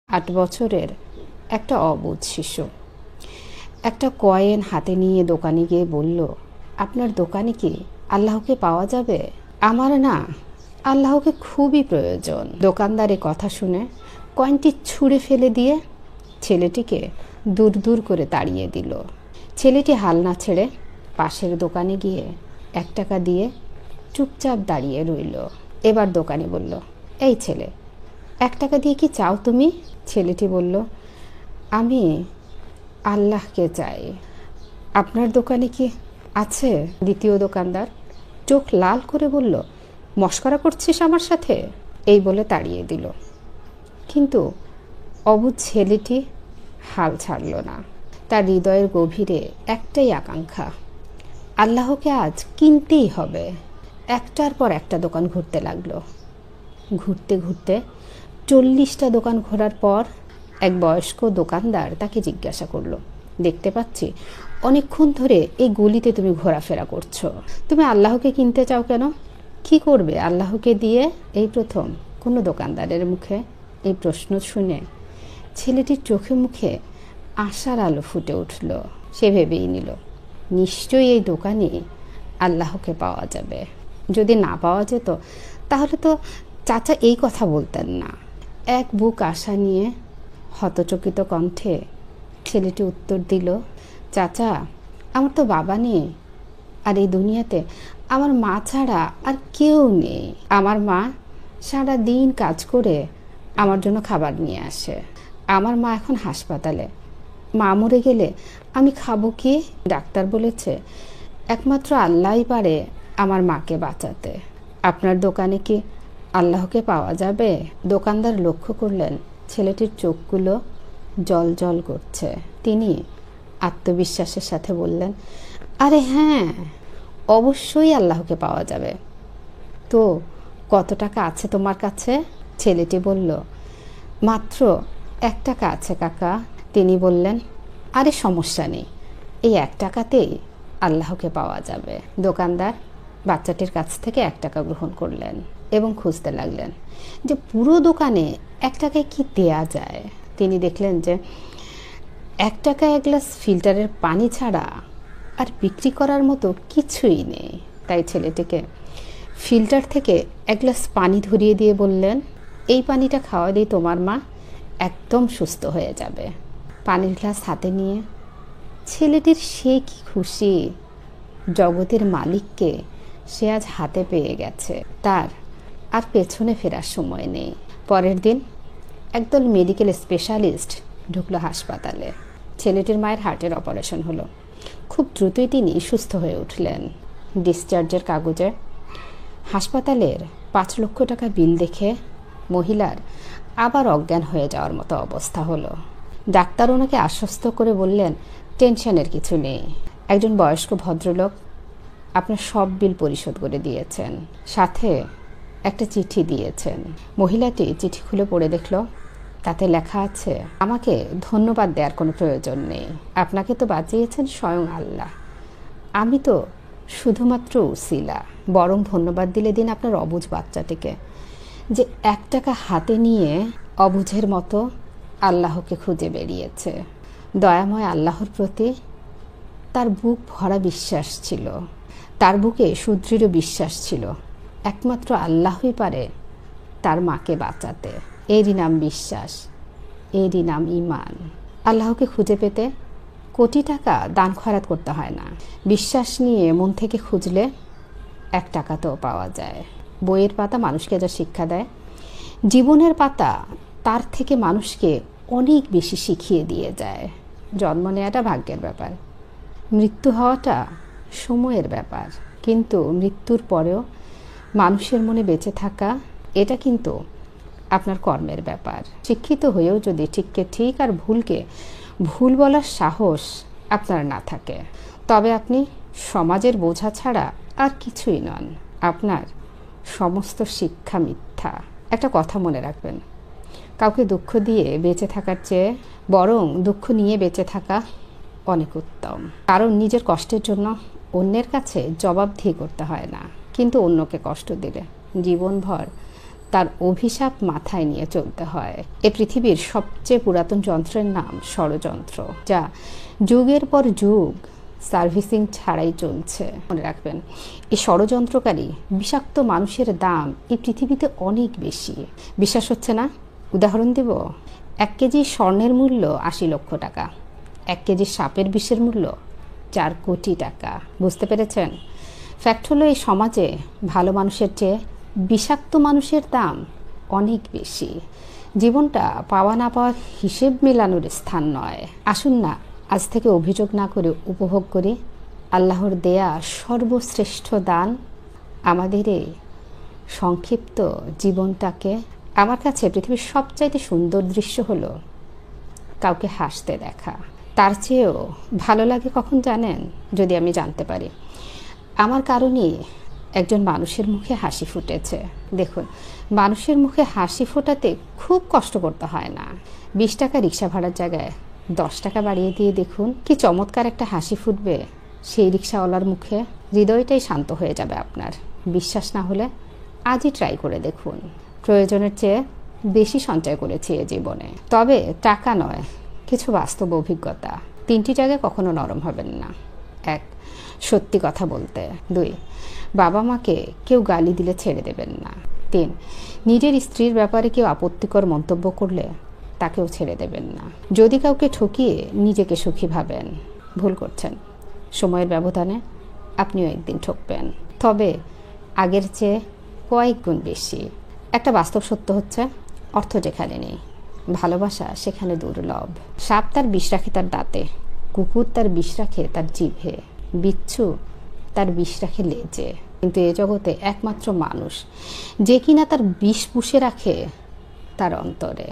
8 বছরের একটা অবুঝ শিশু একটা কয়েন হাতে নিয়ে দোকানে গিয়ে বলল, আপনার দোকানে কি আল্লাহকে পাওয়া যাবে? আমার না আল্লাহকে খুবই প্রয়োজন। দোকানদার এই কথা শুনে কয়েনটি ছুঁড়ে ফেলে দিয়ে ছেলেটিকে দূর দূর করে তাড়িয়ে দিল। ছেলেটি হাল না ছেড়ে পাশের দোকানে গিয়ে 1 টাকা দিয়ে চুপচাপ দাঁড়িয়ে রইল। এবার দোকানি বলল, এই ছেলে, 1 টাকা দিয়ে কি চাও তুমি? ছেলেটি বলল, আমি আল্লাহকে চাই। আপনার দোকানে কি আছে? দ্বিতীয় দোকানদার চোখ লাল করে বলল, মশকরা করছিস আমার সাথে? এই বলে তাড়িয়ে দিল। কিন্তু অবুঝ ছেলেটি হাল ছাড়ল না। তার হৃদয়ের গভীরে একটাই আকাঙ্ক্ষা, আল্লাহকে আজ কিনতেই হবে। একটার পর একটা দোকান ঘুরতে লাগলো। ঘুরতে ঘুরতে 40টা দোকান ঘোরার পর এক বয়স্ক দোকানদার তাকে জিজ্ঞাসা করলো, দেখতে পাচ্ছি অনেকক্ষণ ধরে এই গলিতে তুমি ঘোরাফেরা করছো, তুমি আল্লাহকে কিনতে চাও কেন? কি করবে আল্লাহকে দিয়ে? এই প্রথম কোনো দোকানদারের মুখে এই প্রশ্ন শুনে ছেলেটির চোখে মুখে আশার আলো ফুটে উঠল। সে ভেবেই নিল, নিশ্চয়ই এই দোকানে আল্লাহকে পাওয়া যাবে। যদি না পাওয়া যেত তাহলে তো চাচা এই কথা বলতেন না। এক বুক আশা নিয়ে হতচকিত কণ্ঠে ছেলেটি উত্তর দিল, চাচা, আমার তো বাবা নেই, আর এই দুনিয়াতে আমার মা ছাড়া আর কেউ নেই। আমার মা সারা দিন কাজ করে আমার জন্য খাবার নিয়ে আসে। আমার মা এখন হাসপাতালে। মা মরে গেলে আমি খাবো কি? ডাক্তার বলেছে একমাত্র আল্লাহই পারে আমার মাকে বাঁচাতে। আপনার দোকানে কি আল্লাহকে পাওয়া যাবে? দোকানদার লক্ষ্য করলেন ছেলেটির চোখগুলো জল জল করছে। তিনি আত্মবিশ্বাসের সাথে বললেন, আরে হ্যাঁ, অবশ্যই আল্লাহকে পাওয়া যাবে। তো কত টাকা আছে তোমার কাছে? ছেলেটি বলল, মাত্র 1 টাকা আছে কাকা। তিনি বললেন, আরে সমস্যা নেই, এই 1 টাকাতেই আল্লাহকে পাওয়া যাবে। দোকানদার বাচ্চাটির কাছ থেকে 1 টাকা গ্রহণ করলেন এবং খুঁজতে লাগলেন যে পুরো দোকানে 1 টাকায় কি দেয়া যায়। তিনি দেখলেন যে 1 টাকায় 1 গ্লাস ফিল্টারের পানি ছাড়া আর বিক্রি করার মতো কিছুই নেই। তাই ছেলেটিকে ফিল্টার থেকে 1 গ্লাস পানি ধরিয়ে দিয়ে বললেন, এই পানিটা খাওয়া দিয়ে তোমার মা একদম সুস্থ হয়ে যাবে। পানির গ্লাস হাতে নিয়ে ছেলেটির সে কি খুশি, জগতের মালিককে সে আজ হাতে পেয়ে গেছে। তার আর পেছনে ফেরার সময় নেই। পরের দিন একদল মেডিকেল স্পেশালিস্ট ঢুকলো হাসপাতালে। ছেলেটির মায়ের হার্টের অপারেশন হলো। খুব দ্রুতই তিনি সুস্থ হয়ে উঠলেন। ডিসচার্জের কাগজে হাসপাতালের 5 লক্ষ টাকা বিল দেখে মহিলার আবার অজ্ঞান হয়ে যাওয়ার মতো অবস্থা হলো। ডাক্তার ওনাকে আশ্বস্ত করে বললেন, টেনশনের কিছু নেই। একজন বয়স্ক ভদ্রলোক আপনার সব বিল পরিশোধ করে দিয়েছেন, সাথে একটা চিঠি দিয়েছেন। মহিলাটি চিঠি খুলে পড়ে দেখল, তাতে লেখা আছে, আমাকে ধন্যবাদ দেওয়ার কোনো প্রয়োজন নেই। আপনাকে তো বাঁচিয়েছেন স্বয়ং আল্লাহ। আমি তো শুধুমাত্র উসিলা। বরং ধন্যবাদ দিলে দিন আপনার অবুঝ বাচ্চাটিকে, যে 1 টাকা হাতে নিয়ে অবুঝের মতো আল্লাহকে খুঁজে বেরিয়েছে। দয়াময় আল্লাহর প্রতি তার বুক ভরা বিশ্বাস ছিল। তার বুকে সুদৃঢ় বিশ্বাস ছিল একমাত্র আল্লাহই পারে তার মাকে বাঁচাতে। এরই নাম বিশ্বাস, এরই নাম ঈমান। আল্লাহকে খুঁজে পেতে কোটি টাকা দান খয়রাত করতে হয় না। বিশ্বাস নিয়ে মন থেকে খুঁজলে 1 টাকাতেও পাওয়া যায়। বইয়ের পাতা মানুষকে যা শিক্ষা দেয়, জীবনের পাতা তার থেকে মানুষকে অনেক বেশি শিখিয়ে দিয়ে যায়। জন্ম নেওয়াটা ভাগ্যের ব্যাপার, মৃত্যু হওয়াটা সময়ের ব্যাপার। কিন্তু মৃত্যুর পরেও মানুষের মনে বেঁচে থাকা, এটা কিন্তু আপনার কর্মের ব্যাপার। শিক্ষিত হয়েও যদি ঠিককে ঠিক আর ভুলকে ভুল বলার সাহস আপনার না থাকে, তবে আপনি সমাজের বোঝা ছাড়া আর কিছুই নন। আপনার সমস্ত শিক্ষা মিথ্যা। একটা কথা মনে রাখবেন, কাউকে দুঃখ দিয়ে বেঁচে থাকার চেয়ে বরং দুঃখ নিয়ে বেঁচে থাকা অনেক উত্তম। কারণ নিজের কষ্টের জন্য অন্যের কাছে জবাবদিহি করতে হয় না, কিন্তু অন্যকে কষ্ট দিলে জীবনভর তার অভিশাপ মাথায় নিয়ে চলতে হয়। এ পৃথিবীর সবচেয়ে পুরাতন যন্ত্রের নাম ষড়যন্ত্র, যা যুগের পর যুগ সার্ভিসিং ছাড়াই চলছে। মনে রাখবেন, এই ষড়যন্ত্রকারী বিষাক্ত মানুষের দাম এই পৃথিবীতে অনেক বেশি। বিশ্বাস হচ্ছে না? উদাহরণ দেব, 1 কেজি স্বর্ণের মূল্য 80 লক্ষ টাকা, 1 কেজি সাপের বিষের মূল্য 4 কোটি টাকা। বুঝতে পেরেছেন? ফ্যাক্ট হলো, এই সমাজে ভালো মানুষের চেয়ে বিষাক্ত মানুষের দাম অনেক বেশি। জীবনটা পাওয়া না পাওয়ার হিসেব মেলানোর স্থান নয়। আসুন না, আজ থেকে অভিযোগ না করে উপভোগ করি আল্লাহর দেয়া সর্বশ্রেষ্ঠ দান, আমাদের এই সংক্ষিপ্ত জীবনটাকে। আমার কাছে পৃথিবীর সবচাইতে সুন্দর দৃশ্য হলো কাউকে হাসতে দেখা। তার চেয়েও ভালো লাগে কখন জানেন? যদি আমি জানতে পারি আমার কারণে একজন মানুষের মুখে হাসি ফুটেছে। দেখুন, মানুষের মুখে হাসি ফোটাতে খুব কষ্ট করতে হয় না। 20 টাকা রিক্সা ভাড়ার জায়গায় 10 টাকা বাড়িয়ে দিয়ে দেখুন, কি চমৎকার একটা হাসি ফুটবে সেই রিক্সাওয়ালার মুখে। হৃদয়টাই শান্ত হয়ে যাবে আপনার। বিশ্বাস না হলে আজই ট্রাই করে দেখুন। প্রয়োজনের চেয়ে বেশি সঞ্চয় করেছি এ জীবনে, তবে টাকা নয়, কিছু বাস্তব অভিজ্ঞতা। 3টি জায়গায় কখনো নরম হবেন না। 1, সত্যি কথা বলতে। 2, বাবা মাকে কেউ গালি দিলে ছেড়ে দেবেন না। 3, নিজের স্ত্রীর ব্যাপারে কেউ আপত্তিকর মন্তব্য করলে তাকেও ছেড়ে দেবেন না। যদি কাউকে ঠকিয়ে নিজেকে সুখী ভাবেন, ভুল করছেন। সময়ের ব্যবধানে আপনিও একদিন ঠকবেন, তবে আগের চেয়ে কয়েক গুণ বেশি। একটা বাস্তব সত্য হচ্ছে, অর্থ যেখানে নেই, ভালোবাসা সেখানে দুর্লভ। সাপ তার বিষ রাখে তার দাঁতে, কুকুর তার বিষ রাখে তার জিভে, বিচ্ছু তার বিষ রাখে লেজে। কিন্তু এ জগতে একমাত্র মানুষ যে কিনা তার বিষ পুষে রাখে তার অন্তরে।